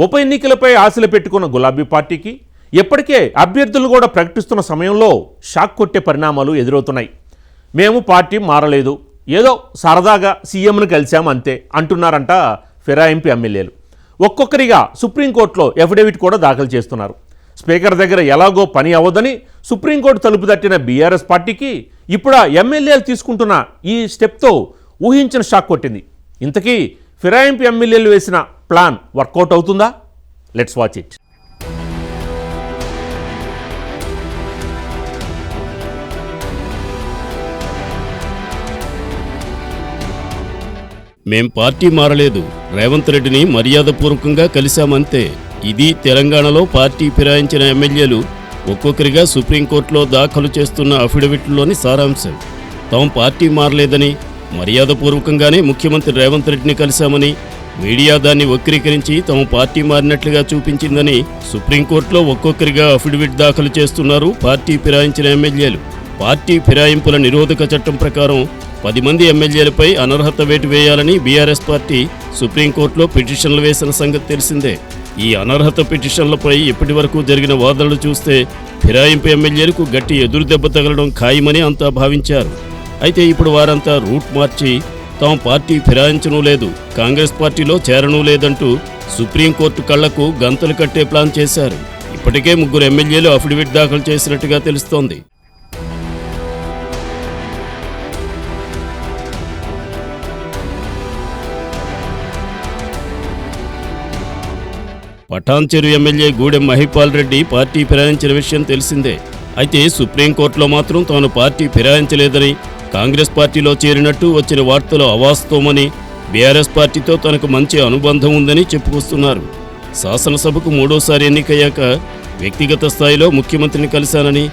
ఉప ఎన్నికలపై ఆశలు పెట్టుకున్న గులాబీ పార్టీకి ఇప్పటికే అభ్యర్థులు కూడా ప్రకటిస్తున్న సమయంలో షాక్ కొట్టే పరిణామాలు ఎదురవుతున్నాయి. మేము పార్టీ మారలేదు, ఏదో సరదాగా సీఎంను కలిశాము అంతే అంటున్నారంట ఫిరాయింపు ఎమ్మెల్యేలు. ఒక్కొక్కరిగా సుప్రీంకోర్టులో అఫిడవిట్ కూడా దాఖలు చేస్తున్నారు. స్పీకర్ దగ్గర ఎలాగో పని అవ్వదని సుప్రీంకోర్టు తలుపు తట్టిన బీఆర్ఎస్ పార్టీకి ఇప్పుడు ఎమ్మెల్యేలు తీసుకుంటున్న ఈ స్టెప్తో ఊహించిన షాక్ కొట్టింది. ఇంతకీ ఫిరాయింపు ఎమ్మెల్యేలు వేసిన ప్లాన్ వర్కౌట్ అవుతుందా? Let's watch it. మేం పార్టీ మారలేదు, రేవంత్ రెడ్డిని మర్యాదపూర్వకంగా కలిశామంతే. ఇది తెలంగాణలో పార్టీ ఫిరాయించిన ఎమ్మెల్యేలు ఒక్కొక్కరిగా సుప్రీంకోర్టులో దాఖలు చేస్తున్న అఫిడవిట్లోని సారాంశం. తాము పార్టీ మారలేదని, మర్యాదపూర్వకంగానే ముఖ్యమంత్రి రేవంత్ రెడ్డిని కలిశామని, మీడియా దాన్ని వక్రీకరించి తమ పార్టీ మారినట్లుగా చూపించిందని సుప్రీంకోర్టులో ఒక్కొక్కరిగా అఫిడవిట్ దాఖలు చేస్తున్నారు పార్టీ ఫిరాయించిన ఎమ్మెల్యేలు. పార్టీ ఫిరాయింపుల నిరోధక చట్టం ప్రకారం 10 మంది ఎమ్మెల్యేలపై అనర్హత వేటు వేయాలని బీఆర్ఎస్ పార్టీ సుప్రీంకోర్టులో పిటిషన్లు వేసిన సంగతి తెలిసిందే. ఈ అనర్హత పిటిషన్లపై ఇప్పటి వరకు జరిగిన వాదనలు చూస్తే ఫిరాయింపు ఎమ్మెల్యేలకు గట్టి ఎదురుదెబ్బ తగలడం ఖాయమని అంతా భావించారు. అయితే ఇప్పుడు వారంతా రూట్ మార్చి తాము పార్టీ ఫిరాయించనూ లేదు, కాంగ్రెస్ పార్టీలో చేరనూ లేదంటూ సుప్రీంకోర్టు కళ్లకు గంతలు కట్టే ప్లాన్ చేశారు. ఇప్పటికే 3 ఎమ్మెల్యేలు అఫిడవిట్ దాఖలు చేసినట్టుగా తెలుస్తోంది. పటాన్చెరు ఎమ్మెల్యే గూడెం మహిపాల్ రెడ్డి పార్టీ ఫిరాయించిన విషయం తెలిసిందే. అయితే సుప్రీంకోర్టులో మాత్రం తాను పార్టీ ఫిరాయించలేదని, కాంగ్రెస్ పార్టీలో చేరినట్టు వచ్చిన వార్తలు అవాస్తవమని, బీఆర్ఎస్ పార్టీతో తనకు మంచి అనుబంధం ఉందని చెప్పుకొస్తున్నారు. శాసనసభకు 3వసారి ఎన్నికయ్యాక వ్యక్తిగత స్థాయిలో ముఖ్యమంత్రిని కలిశానని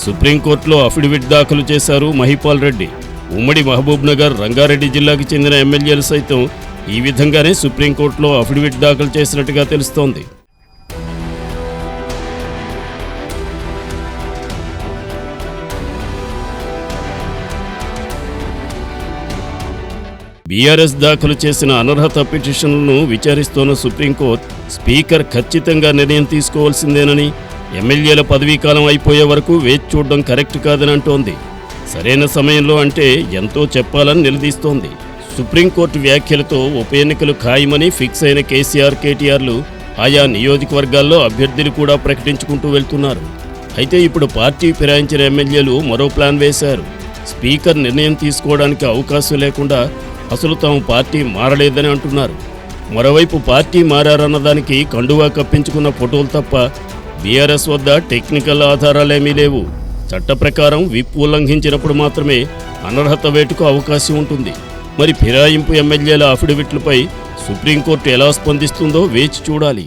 సుప్రీంకోర్టులో అఫిడవిట్ దాఖలు చేశారు మహిపాల్ రెడ్డి. ఉమ్మడి మహబూబ్నగర్, రంగారెడ్డి జిల్లాకు చెందిన ఎమ్మెల్యేలు సైతం ఈ విధంగానే సుప్రీంకోర్టులో అఫిడవిట్ దాఖలు చేసినట్టుగా తెలుస్తోంది. బీఆర్ఎస్ దాఖలు చేసిన అనర్హత పిటిషన్లను విచారిస్తోన్న సుప్రీంకోర్టు స్పీకర్ ఖచ్చితంగా నిర్ణయం తీసుకోవాల్సిందేనని, ఎమ్మెల్యేల పదవీకాలం అయిపోయే వరకు వేచి చూడడం కరెక్ట్ కాదని అంటోంది. సరైన సమయంలో అంటే ఎంతో చెప్పాలని నిలదీస్తోంది. సుప్రీంకోర్టు వ్యాఖ్యలతో ఉప ఎన్నికలు ఖాయమని ఫిక్స్ అయిన కేసీఆర్, కేటీఆర్లు ఆయా నియోజకవర్గాల్లో అభ్యర్థులు కూడా ప్రకటించుకుంటూ వెళ్తున్నారు. అయితే ఇప్పుడు పార్టీ ఫిరాయించిన ఎమ్మెల్యేలు మరో ప్లాన్ వేశారు. స్పీకర్ నిర్ణయం తీసుకోవడానికి అవకాశం లేకుండా అసలు తాము పార్టీ మారలేదని అంటున్నారు. మరోవైపు పార్టీ మారారన్నదానికి కండువా కప్పించుకున్న ఫోటోలు తప్ప బీఆర్ఎస్ వద్ద టెక్నికల్ ఆధారాలేమీ లేవు. చట్ట ప్రకారం విప్ ఉల్లంఘించినప్పుడు మాత్రమే అనర్హత వేటుకు అవకాశం ఉంటుంది. మరి ఫిరాయింపు ఎమ్మెల్యేల అఫిడవిట్లపై సుప్రీంకోర్టు ఎలా స్పందిస్తుందో వేచి చూడాలి.